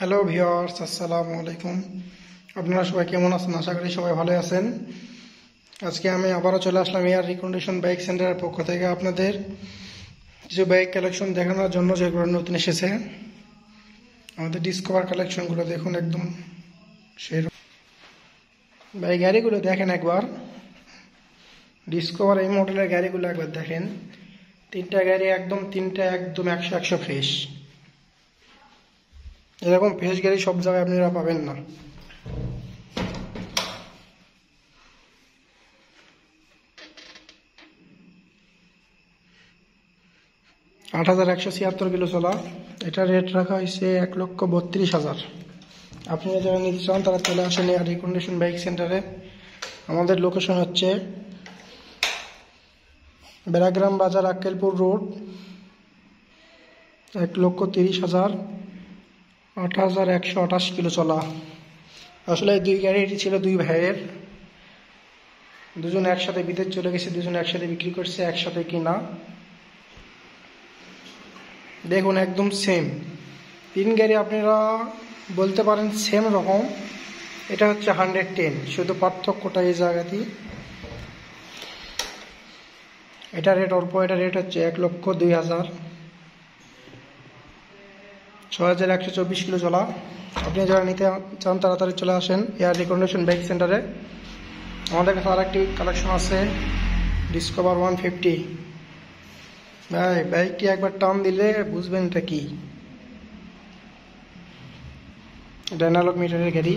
Hello viewers, আসসালামু আলাইকুম। আপনারা সবাই কেমন আছেন? আশা করি সবাই ভালো আছেন। আজকে আমি আবারও চলে আসলাম এয়ার রিকন্ডিশন বাইক সেন্টারের পক্ষ থেকে আপনাদের কিছু বাইক কালেকশন দেখানোর জন্য, যেগুলো নতুন এসেছে। আমাদের ডিসকভার কালেকশনগুলো দেখুন, একদম সেই বাইক গাড়িগুলো দেখেন একবার। ডিসকভার এই মডেলের গাড়িগুলো একবার দেখেন। তিনটা একদম 100 ফ্রেশ। এরকম ফ্রেশ গাড়ি সব জায়গায় আপনারা পাবেন না। $8,176 কিলো চলা। এটা রেট রাখা হয়েছে 1,32,000। আপনারা যারা নিতে চান তারা চলে আসেন এয়ার রিকন্ডিশন বাইক সেন্টারে। আমাদের লোকেশন হচ্ছে বেড়াগ্রাম বাজার, আক্কেলপুর রোড। 1,30,000, 8,128 কিলো চলা। আসলে এই দুই গাড়িটি ছিল দুই ভাইয়ের, দুজন একসাথে বিদেশ চলে গেছে, দুজন একসাথে বিক্রি করছে, একসাথে কিনা। দেখুন একদম সেম তিন গাড়ি, আপনারা বলতে পারেন সেম রকম। এটা হচ্ছে 110, শুধু পার্থক্যটা এই জায়গাতেই। এটা রেট অল্প, এটা রেট হচ্ছে 1,02,000, 6,124 কিলো চলা। আপনি যারা নিতে চান তাড়াতাড়ি চলে আসেন এয়ার রিকন্ডিশন বাইক সেন্টারে। আমাদের কাছে আরেকটি কালেকশন আছে, ডিসকভার 150। ভাই বাইকটি একবার টান দিলে বুঝবেন এটা কি। এটা অ্যানালগ মিটারের গাড়ি।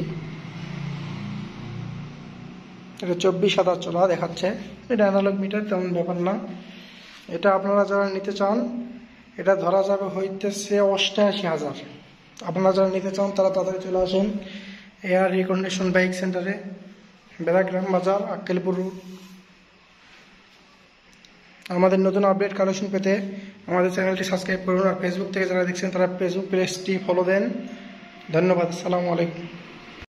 এটা 24,000 চলা দেখাচ্ছে। এটা অ্যানালগ মিটার, তেমন ব্যাপার না। এটা আপনারা যারা নিতে চান এটা ধরা যাবে হইতেছে 88,000। আপনারা যারা নিতে চান তারা তাড়াতাড়ি চলে আসেন এয়ার রিকন্ডিশন বাইক সেন্টারে, বেড়াগ্রাম বাজার, আক্কেলপুর রোড। আমাদের নতুন আপডেট কালেকশন পেতে আমাদের চ্যানেলটি সাবস্ক্রাইব করুন, আর ফেসবুক থেকে যারা দেখছেন তারা ফেসবুক পেজটি ফলো দেন। ধন্যবাদ। আসসালামু আলাইকুম।